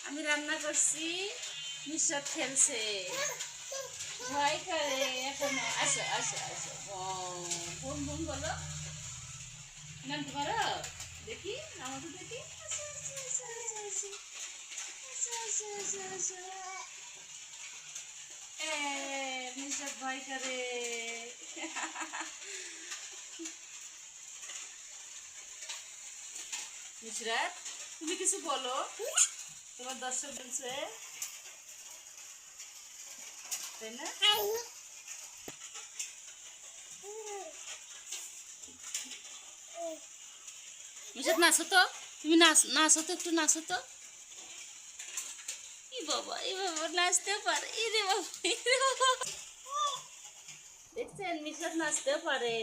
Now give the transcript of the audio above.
আমি রান্না করছি, মিশাত খেলছে, ভয় করে এখনো। আসো আসো আসো, বুম বুম বলো, নামতে পারো? দেখি, আমাকে দেখি। আসো আসো আসো আসো আসো আসো আসো আসো আসো। মিশাত ভয় করে। নুসরাত, তুমি কিছু বলো, তোমার দর্শক বলছে, তাই না? নুসরাত নাচো তো, তুমি নাচো তো, একটু নাচো তো। ই বাবা নাচতেও পারে, ইরে বাবা, ইরে বাবা। দেখছেন, মিশাত নাচতেও পারে।